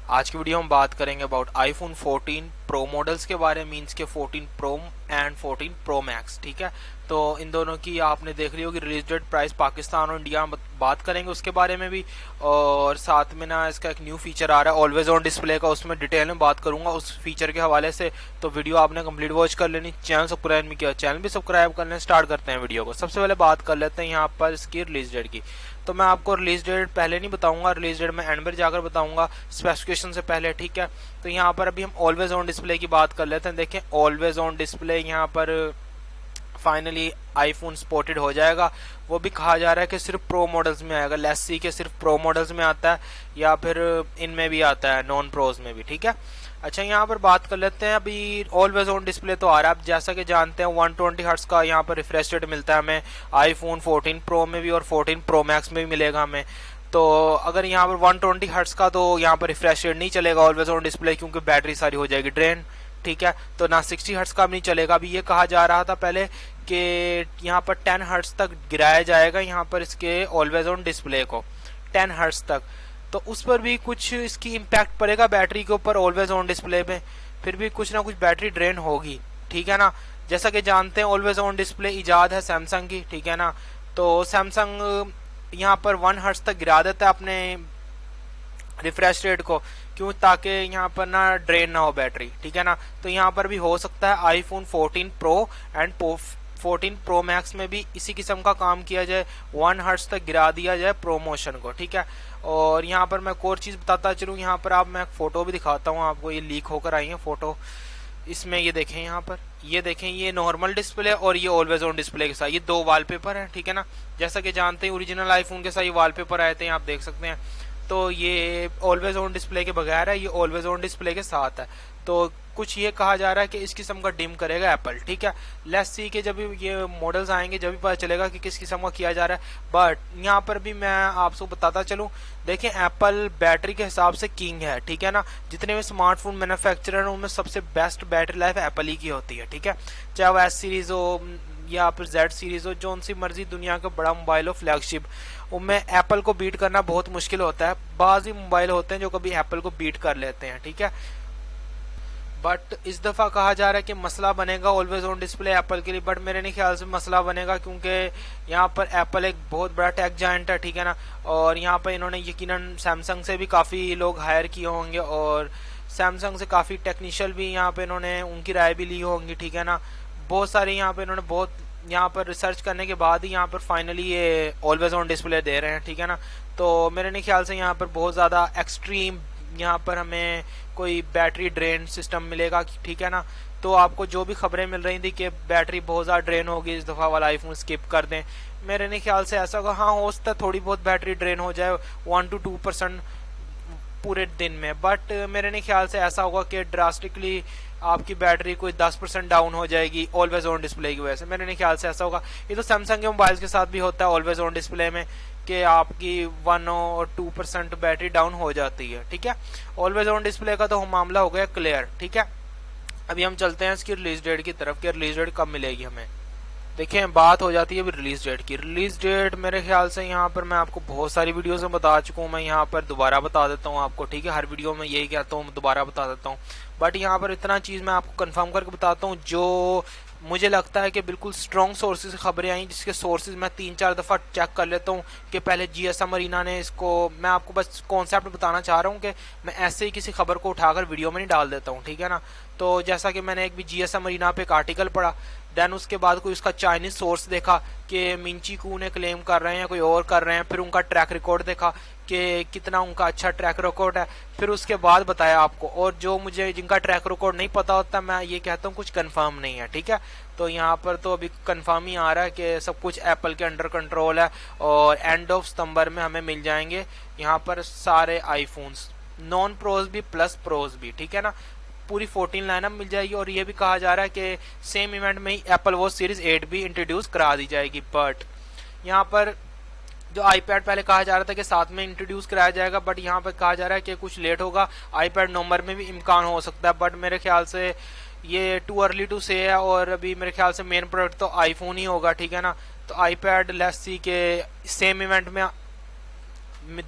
आज की वीडियो हम बात करेंगे अबाउट आईफोन 14 प्रो मॉडल्स के बारे में, मींस के 14 प्रो एंड 14 प्रो मैक्स। ठीक है, तो इन दोनों की आपने देख ली होगी रिलीज डेट, प्राइस, पाकिस्तान और इंडिया में बात करेंगे उसके बारे में भी। और साथ में ना इसका एक न्यू फीचर आ रहा है ऑलवेज ऑन डिस्प्ले का, उसमें डिटेल में बात करूंगा उस फीचर के हवाले से। तो वीडियो आपने कंप्लीट वॉच कर लेनी। चैनल सब्सक्राइब नहीं किया, चैनल भी सब्सक्राइब कर लें। स्टार्ट करते हैं वीडियो को। सबसे पहले बात कर लेते हैं यहाँ पर इसकी रिलीज डेट की। तो मैं आपको रिलीज डेट पहले नहीं बताऊंगा, रिलीज डेट मैं एंड में जाकर बताऊंगा स्पेसिफिकेशन से पहले। ठीक है, तो यहाँ पर अभी हम ऑलवेज ऑन डिस्प्ले की बात कर लेते हैं। देखें, ऑलवेज ऑन डिस्प्ले यहाँ पर फाइनली आईफोन सपोर्टेड हो जाएगा। वो भी कहा जा रहा है कि सिर्फ प्रो मॉडल्स में आएगा, लेस सी के सिर्फ प्रो मॉडल्स में आता है या फिर इनमें भी आता है, नॉन प्रोज में भी। ठीक है, अच्छा यहाँ पर बात कर लेते हैं। अभी ऑलवेज ऑन डिस्प्ले तो आ रहा है, आप जैसा कि जानते हैं 120 हर्ट्ज का यहाँ पर रिफ्रेश रेट मिलता है हमें आईफोन 14 प्रो में भी और 14 प्रो मैक्स में भी मिलेगा हमें। तो अगर यहाँ पर 120 हर्ट्ज का तो यहाँ पर रिफ्रेश रेट नहीं चलेगा ऑलवेज ऑन डिस्प्ले, क्योंकि बैटरी सारी हो जाएगी ड्रेन। ठीक है, तो ना 60 हर्ट्ज का भी नहीं चलेगा। अभी ये कहा जा रहा था पहले कि यहाँ पर 10 हर्ट्ज तक गिराया जाएगा यहाँ पर इसके ऑलवेज ऑन डिस्प्ले को, 10 हर्ट्ज तक। तो उस पर भी कुछ इसकी इम्पैक्ट पड़ेगा बैटरी के ऊपर ऑलवेज ऑन डिस्प्ले में, फिर भी कुछ ना कुछ बैटरी ड्रेन होगी। ठीक है ना, जैसा कि जानते हैं ऑलवेज ऑन डिस्प्ले इजाद है सैमसंग की। ठीक है ना, तो सैमसंग यहाँ पर 1 हर्ट्ज तक गिरा देता है अपने रिफ्रेश रेट को, क्यों, ताकि यहाँ पर ना ड्रेन ना हो बैटरी। ठीक है ना, तो यहाँ पर भी हो सकता है iPhone 14 pro and 14 pro max में भी इसी किस्म का काम किया जाए, 1 हर्ट्ज तक गिरा दिया जाए प्रोमोशन को। ठीक है, और यहाँ पर मैं एक और चीज़ बताता चलूँ, यहाँ पर आप मैं एक फ़ोटो भी दिखाता हूँ आपको, ये लीक होकर आई है फ़ोटो। इसमें ये देखें, यहाँ पर ये देखें, ये नॉर्मल डिस्प्ले और ये ऑलवेज ऑन डिस्प्ले के साथ ये दो वॉलपेपर हैं। ठीक है ना, जैसा कि जानते हैं ओरिजिनल आईफोन के साथ ये वॉलपेपर आए थे, आप देख सकते हैं। तो ये ऑलवेज ऑन डिस्प्ले के बगैर है, ये ऑलवेज ऑन डिस्प्ले के साथ है। तो कुछ ये कहा जा रहा है कि इस किस्म का डिम करेगा एप्पल। ठीक है, लेट्स सी के जब ये मॉडल्स आएंगे जब भी पता चलेगा कि किस किस्म का किया जा रहा है। बट यहाँ पर भी मैं आपको बताता चलूँ, देखें एप्पल बैटरी के हिसाब से किंग है। ठीक है ना, जितने भी स्मार्टफोन मैन्युफैक्चरर हैं उनमें सबसे बेस्ट बैटरी लाइफ एप्पल ही की होती है। ठीक है, चाहे वो एस सीरीज हो या फिर जेड सीरीज हो, जो सी मर्जी दुनिया का बड़ा मोबाइल हो फ्लैगशिप, उनमें एप्पल को बीट करना बहुत मुश्किल होता है। बाज ही मोबाइल होते हैं जो कभी एप्पल को बीट कर लेते हैं। ठीक है, बट इस दफ़ा कहा जा रहा है कि मसला बनेगा ऑलवेज ऑन डिस्प्ले एप्पल के लिए। बट मेरे नहीं ख्याल से मसला बनेगा, क्योंकि यहाँ पर एप्पल एक बहुत बड़ा टेक जायंट है। ठीक है ना, और यहाँ पर इन्होंने यकीनन सैमसंग से भी काफ़ी लोग हायर किए होंगे और सैमसंग से काफ़ी टेक्नीशियल भी यहाँ पे इन्होंने उनकी राय भी ली होंगी। ठीक है ना, बहुत सारे यहाँ पे इन्होंने बहुत यहाँ पर रिसर्च करने के बाद ही यहाँ पर फाइनली ये ऑलवेज ऑन डिस्प्ले दे रहे हैं। ठीक है ना, तो मेरे नहीं ख्याल से यहाँ पर बहुत ज़्यादा एक्सट्रीम यहाँ पर हमें कोई बैटरी ड्रेन सिस्टम मिलेगा। ठीक है ना, तो आपको जो भी खबरें मिल रही थी कि बैटरी बहुत ज़्यादा ड्रेन होगी इस दफ़ा वाला आईफोन स्किप कर दें, मेरे नहीं ख्याल से ऐसा होगा। हाँ, हो सकता है थोड़ी बहुत बैटरी ड्रेन हो जाए 1 to 2% पूरे दिन में, बट मेरे नहीं ख्याल से ऐसा होगा कि ड्रास्टिकली आपकी बैटरी कोई 10% डाउन हो जाएगी ऑलवेज ऑन डिस्प्ले की वजह से। मेरे नहीं ख्याल से ऐसा होगा। ये तो सैमसंग के मोबाइल्स के साथ भी होता है ऑलवेज ऑन डिस्प्ले में कि आपकी 1 और 2% बैटरी डाउन हो जाती है। ठीक है, ऑलवेज ऑन डिस्प्ले का तो मामला हो गया क्लियर। ठीक है, अभी हम चलते हैं इसकी रिलीज डेट की तरफ कि रिलीज डेट कब मिलेगी हमें। देखिए, बात हो जाती है अभी रिलीज डेट की। रिलीज डेट मेरे ख्याल से यहाँ पर मैं आपको बहुत सारी वीडियोस में बता चुका हूँ, मैं यहाँ पर दोबारा बता देता हूँ आपको। ठीक है, हर वीडियो में यही कहता हूँ, दोबारा बता देता हूँ। बट यहाँ पर इतना चीज़ मैं आपको कंफर्म करके बताता हूँ जो मुझे लगता है कि बिल्कुल स्ट्रॉन्ग सोर्सेज से खबरें आई, जिसके सोर्सेज मैं 3-4 दफ़ा चेक कर लेता हूँ कि पहले GSM अरीना ने इसको, मैं आपको बस कॉन्सेप्ट बताना चाह रहा हूँ कि मैं ऐसे ही किसी खबर को उठाकर वीडियो में नहीं डाल देता हूँ। ठीक है ना, तो जैसा कि मैंने एक भी GSM अरीना पे एक आर्टिकल पढ़ा, देन उसके बाद कोई उसका चाइनीज सोर्स देखा कि मिंची कू ने क्लेम कर रहे हैं या कोई और कर रहे हैं, फिर उनका ट्रैक रिकॉर्ड देखा कि कितना उनका अच्छा ट्रैक रिकॉर्ड है, फिर उसके बाद बताया आपको। और जो मुझे जिनका ट्रैक रिकॉर्ड नहीं पता होता, मैं ये कहता हूँ कुछ कंफर्म नहीं है। ठीक है, तो यहाँ पर तो अभी कंफर्म ही आ रहा है कि सब कुछ एप्पल के अंडर कंट्रोल है और एंड ऑफ सितंबर में हमें मिल जाएंगे यहाँ पर सारे आईफोन्स, नॉन प्रोज भी प्लस प्रोज भी। ठीक है ना, पूरी 14 लाइनअप मिल जाएगी। और ये भी कहा जा रहा है कि सेम इवेंट में ही एप्पल वॉच सीरीज 8 भी इंट्रोड्यूस करा दी जाएगी। बट यहाँ पर जो आईपैड पहले कहा जा रहा था कि साथ में इंट्रोड्यूस कराया जाएगा, बट यहाँ पर कहा जा रहा है कि कुछ लेट होगा, आईपैड नवंबर में भी इम्कान हो सकता है। बट मेरे ख्याल से ये टू अर्ली टू से है और अभी मेरे ख्याल से मेन प्रोडक्ट तो आईफोन ही होगा। ठीक है ना, तो आईपैड लेट्स सी के सेम इवेंट में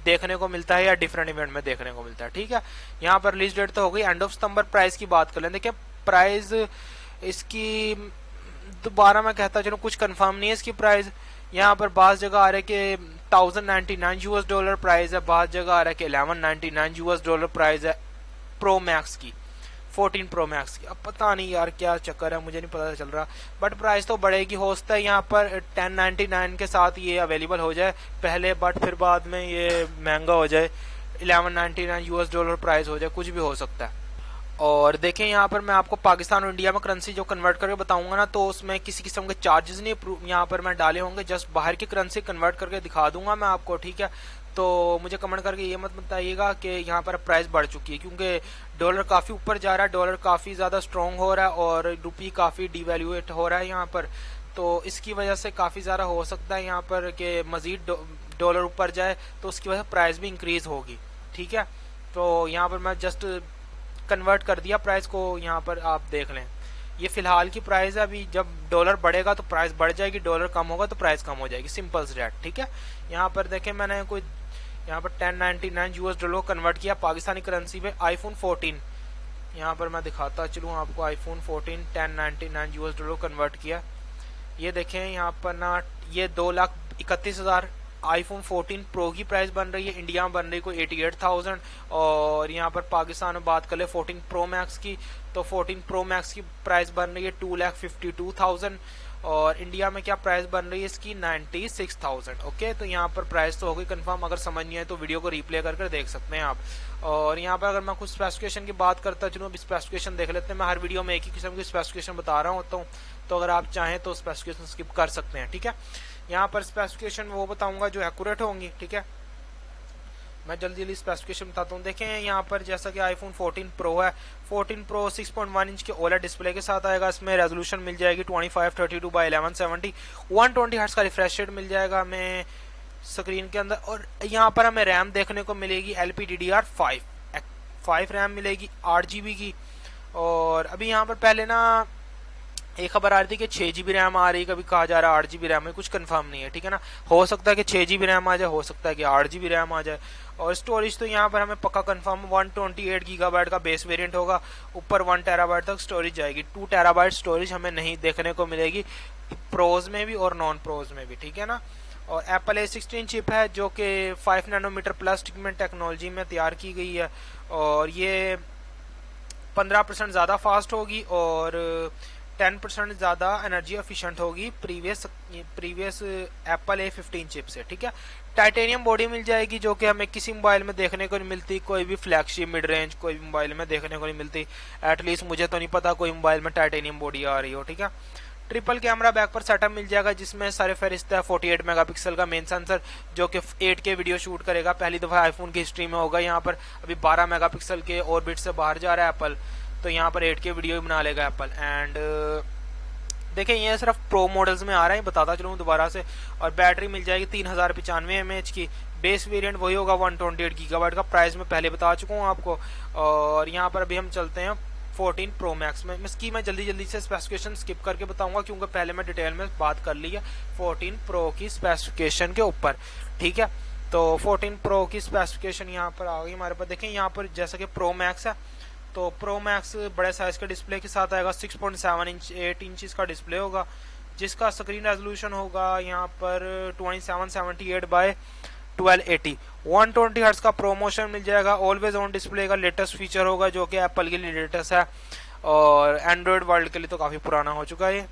देखने को मिलता है या डिफरेंट इवेंट में देखने को मिलता है। ठीक है, यहाँ पर रिलीज डेट तो हो गई, एंड ऑफ सितंबर। प्राइस की बात कर लें, देखिए प्राइस इसकी दोबारा मैं कहता चलूँ कुछ कंफर्म नहीं है इसकी प्राइस। यहाँ पर बाज़ जगह आ रहा है कि $1099 प्राइस है, बाज़ जगह आ रहा है कि $1199 प्राइस है प्रो मैक्स की, 14 प्रो मैक्स की। अब पता नहीं यार क्या चक्कर है, मुझे नहीं पता चल रहा, बट प्राइस तो बढ़ेगी। हो सकता है यहाँ पर 1099 के साथ ये अवेलेबल हो जाए पहले, बट फिर बाद में ये महंगा हो जाए, $1199 प्राइस हो जाए, कुछ भी हो सकता है। और देखें यहाँ पर मैं आपको पाकिस्तान और इंडिया में करेंसी जो कन्वर्ट करके बताऊंगा ना, तो उसमें किसी किस्म के चार्जेस नहीं यहाँ पर मैं डाले होंगे, जस्ट बाहर की करेंसी कन्वर्ट करके दिखा दूंगा मैं आपको। ठीक है, तो मुझे कमेंट करके ये मत बताइएगा कि यहाँ पर प्राइस बढ़ चुकी है, क्योंकि डॉलर काफ़ी ऊपर जा रहा है, डॉलर काफ़ी ज़्यादा स्ट्रॉन्ग हो रहा है और रुपी काफ़ी डिवैल्यूएट हो रहा है यहाँ पर। तो इसकी वजह से काफ़ी ज़्यादा हो सकता है यहाँ पर कि मज़ीद डॉलर ऊपर जाए, तो उसकी वजह से प्राइस भी इंक्रीज़ होगी। ठीक है, तो यहाँ पर मैं जस्ट कन्वर्ट कर दिया प्राइस को, यहाँ पर आप देख लें ये फिलहाल की प्राइस है। अभी जब डॉलर बढ़ेगा तो प्राइस बढ़ जाएगी, डॉलर कम होगा तो प्राइस कम हो जाएगी, सिंपल से दैट। ठीक है, यहाँ पर देखें मैंने कोई यहाँ पर $1099 कन्वर्ट किया पाकिस्तानी करेंसी में आईफोन 14। यहाँ पर मैं दिखाता चलूँ आपको, आईफोन 14 $1099 कन्वर्ट किया। ये देखें यहाँ पर ना, ये 2,31,000 आईफोन 14 प्रो की प्राइस बन रही है, इंडिया में बन रही है कोई 88,000। और यहाँ पर पाकिस्तान में बात कर ले 14 प्रो मैक्स की, तो 14 प्रो मैक्स की प्राइस बन रही है 2,52,000। और इंडिया में क्या प्राइस बन रही है इसकी 96,000। ओके, तो यहाँ पर प्राइस तो हो गई कंफर्म। अगर समझ नहीं आए तो वीडियो को रिप्ले कर देख सकते हैं आप। और यहाँ पर अगर मैं कुछ स्पेसिफिकेशन की बात करता चलूँ, अभी स्पेसिफिकेशन देख लेते हैं। मैं हर वीडियो में एक ही किस्म की स्पेसिफिकेशन बता रहा होता हूँ, तो अगर आप चाहें तो स्पेसिफिकेशन स्किप कर सकते हैं। ठीक है, यहाँ पर स्पेसिफिकेशन वो बताऊंगा जो एक्यूरेट होंगी। ठीक है, मैं जल्दी जल्दी स्पेसिफिकेशन बताता हूँ। देखें यहाँ पर जैसा कि आईफोन 14 प्रो है, 14 प्रो 6.1 इंच के ओलेड डिस्प्ले के साथ आएगा। इसमें रेजोल्यूशन मिल जाएगी 2532x1170, 120 हर्ट्ज का रिफ्रेश रेट मिल जाएगा हमें स्क्रीन के अंदर। और यहाँ पर हमें रैम देखने को मिलेगी LPDDR5 रैम मिलेगी 8GB की। और अभी यहाँ पर पहले ना एक खबर आ रही थी कि 6GB रैम आ रही है, कभी कहा जा रहा है 8GB रैम है, कुछ कंफर्म नहीं है। ठीक है ना, हो सकता है कि 6GB रैम आ जाए, हो सकता है कि 8GB रैम आ जाए। और स्टोरेज तो यहाँ पर हमें पक्का कंफर्म 128GB का बेस वेरिएंट होगा, ऊपर 1 TB तक स्टोरेज जाएगी। 2 TB स्टोरेज हमें नहीं देखने को मिलेगी प्रोज में भी और नॉन प्रोज में भी। ठीक है ना, और एप्पल A16 चिप है जो कि 5 नैनोमीटर प्लास्टिक में टेक्नोलॉजी में तैयार की गई है, और ये 15% ज़्यादा फास्ट होगी और 10% ज़्यादा एनर्जी एफिशिएंट होगी प्रीवियस एप्पल A15 चिप से। ठीक है, टाइटेनियम बॉडी मिल जाएगी जो कि हमें किसी मोबाइल में देखने को नहीं मिलती, कोई भी फ्लैगशिप मिड रेंज कोई भी मोबाइल में देखने को नहीं मिलती। एटलीस्ट मुझे तो नहीं पता कोई मोबाइल में टाइटेनियम बॉडी आ रही हो। ठीक है, ट्रिपल कैमरा बैक पर सेटअप मिल जाएगा जिसमें सारे फहरिस्त है 48 मेगापिक्सल का मेन सेंसर जो कि 8K वीडियो शूट करेगा। पहली दफ़ा आईफोन की हिस्ट्री में होगा। यहाँ पर अभी 12 मेगापिक्सल के ऑर्बिट से बाहर जा रहा है एप्पल, तो यहाँ पर 8K वीडियो बना लेगा एप्पल। एंड देखें ये सिर्फ प्रो मॉडल्स में आ रहा है, बताता चलूँ दोबारा से। और बैटरी मिल जाएगी 3095 mAh की। बेस वेरिएंट वही होगा 128GB का, प्राइस में पहले बता चुका हूँ आपको। और यहाँ पर अभी हम चलते हैं 14 प्रो मैक्स में। इसकी मैं जल्दी जल्दी से स्पेसिफिकेशन स्किप करके बताऊंगा क्योंकि पहले मैं डिटेल में बात कर ली है 14 प्रो की स्पेसिफिकेशन के ऊपर। ठीक है, तो 14 प्रो की स्पेसिफिकेशन यहाँ पर आ गई हमारे पास। देखें यहाँ पर जैसा कि प्रो मैक्स है, तो प्रो मैक्स बड़े साइज के डिस्प्ले के साथ आएगा। 6.7 इंच 8 इंच का डिस्प्ले होगा जिसका स्क्रीन रेजोल्यूशन होगा यहाँ पर 2778x1280। 120 हर्ट्ज का प्रोमोशन मिल जाएगा। ऑलवेज ऑन डिस्प्ले का लेटेस्ट फीचर होगा जो कि एप्पल के लिए लेटेस्ट है और एंड्रॉयड वर्ल्ड के लिए तो काफ़ी पुराना हो चुका है।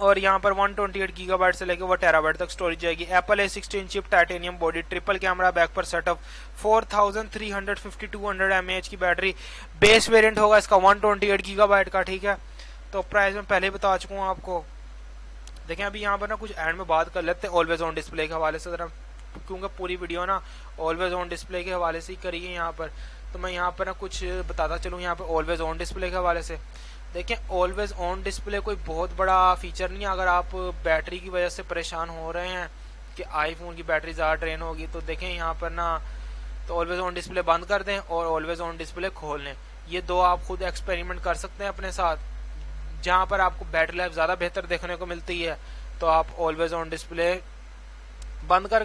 और यहाँ पर 128GB से लेकर 1 TB तक स्टोरेज जाएगी। Apple A16 chip titanium body, triple camera back पर सेटअप, 4350-200 mAh की बैटरी। बेस वेरिएंट होगा इसका 128GB का। ठीक है, तो प्राइस में पहले ही बता चुका हूँ आपको। देखें अभी यहाँ पर ना कुछ एंड में बात कर लेते हैं ऑलवेज ऑन डिस्प्ले के हवाले से ज़रा, क्योंकि पूरी वीडियो ना ऑलवेज ऑन डिस्प्ले के हवाले से ही करी है यहाँ पर। तो मैं यहाँ पर ना कुछ बताता चलूँ यहाँ पर ऑलवेज ऑन डिस्प्ले के हवाले से। देखें ऑलवेज ऑन डिस्प्ले कोई बहुत बड़ा फीचर नहीं है। अगर आप बैटरी की वजह से परेशान हो रहे हैं कि आईफोन की बैटरी ज़्यादा ड्रेन होगी, तो देखें यहाँ पर ना, तो ऑलवेज ऑन डिस्प्ले बंद कर दें और ऑलवेज ऑन डिस्प्ले खोल लें। ये दो आप खुद एक्सपेरिमेंट कर सकते हैं अपने साथ। जहाँ पर आपको बैटरी लाइफ ज़्यादा बेहतर देखने को मिलती है तो आप ऑलवेज ऑन डिस्प्ले बंद कर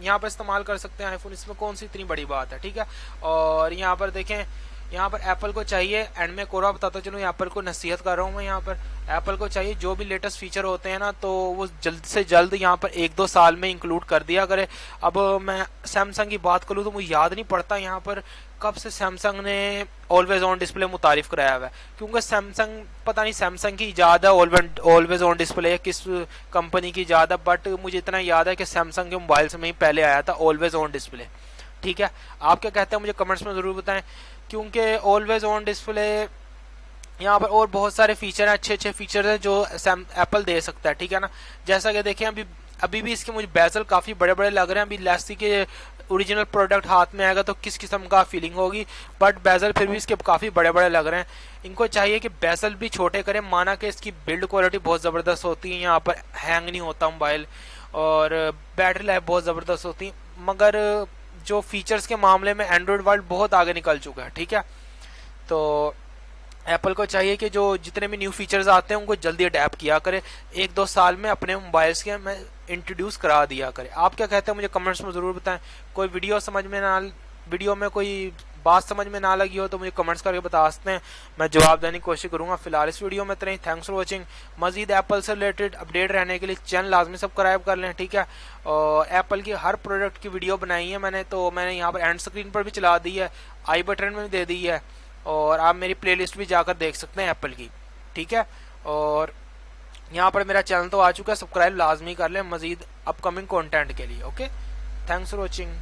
यहाँ पर इस्तेमाल कर सकते हैं आईफोन, इसमें कौन सी इतनी बड़ी बात है, ठीक है। और यहाँ पर देखें, यहाँ पर एप्पल को चाहिए, एंड में कोरा बताता चलूँ, एप्पल को नसीहत कर रहा हूँ मैं, यहाँ पर एप्पल को चाहिए जो भी लेटेस्ट फीचर होते हैं ना, तो वो जल्द से जल्द यहाँ पर 1-2 साल में इंक्लूड कर दिया करे। अब मैं सैमसंग की बात करूँ तो मुझे याद नहीं पड़ता यहाँ पर कब से सैमसंग ने ऑलवेज ऑन डिस्प्ले मुतारिफ कराया हुआ है, क्योंकि सैमसंग, पता नहीं सैमसंग की इजाद है ऑलवेज ऑन डिस्प्ले किस कंपनी की इजाद है, बट मुझे इतना याद है कि सैमसंग के मोबाइल से में ही पहले आया था ऑलवेज ऑन डिस्प्ले, ठीक है। आप क्या कहते हैं मुझे कमेंट्स में ज़रूर बताएं, क्योंकि ऑलवेज ऑन डिस्प्ले यहाँ पर और बहुत सारे फीचर हैं, अच्छे अच्छे फीचर हैं जो एप्पल दे सकता है, ठीक है ना। जैसा कि देखें अभी भी इसके मुझे बेजल काफ़ी बड़े बड़े लग रहे हैं, अभी लेक्सी के ओरिजिनल प्रोडक्ट हाथ में आएगा तो किस किस्म का फीलिंग होगी, बट बेजल फिर भी इसके काफ़ी बड़े बड़े लग रहे हैं। इनको चाहिए कि बेजल भी छोटे करें, माना कि इसकी बिल्ड क्वालिटी बहुत ज़बरदस्त होती है, यहाँ पर हैंग नहीं होता मोबाइल, और बैटरी लाइफ बहुत ज़बरदस्त होती है, मगर जो फीचर्स के मामले में एंड्रॉयड वर्ल्ड बहुत आगे निकल चुका है, ठीक है। तो एप्पल को चाहिए कि जो जितने भी न्यू फीचर्स आते हैं उनको जल्दी अडेप्ट किया करे, 1-2 साल में अपने मोबाइल्स के में इंट्रोड्यूस करा दिया करे। आप क्या कहते हैं मुझे कमेंट्स में ज़रूर बताएं। कोई वीडियो में कोई बात समझ में ना लगी हो तो मुझे कमेंट्स करके बता सकते हैं, मैं जवाब देने की कोशिश करूंगा। फिलहाल इस वीडियो में इतना ही। Thanks for watching. मजीद एप्पल से रिलेटेड अपडेट रहने के लिए चैनल लाजमी सब्सक्राइब कर लें, ठीक है। और एप्पल की हर प्रोडक्ट की वीडियो बनाई है मैंने, तो मैंने यहाँ पर एंड स्क्रीन पर भी चला दी है, आई बटन में भी दे दी है, और आप मेरी प्लेलिस्ट भी जाकर देख सकते हैं एप्पल की, ठीक है। और यहाँ पर मेरा चैनल तो आ चुका है, सब्सक्राइब लाजमी कर लें मजीद अपकमिंग कंटेंट के लिए। Okay, thanks for watching.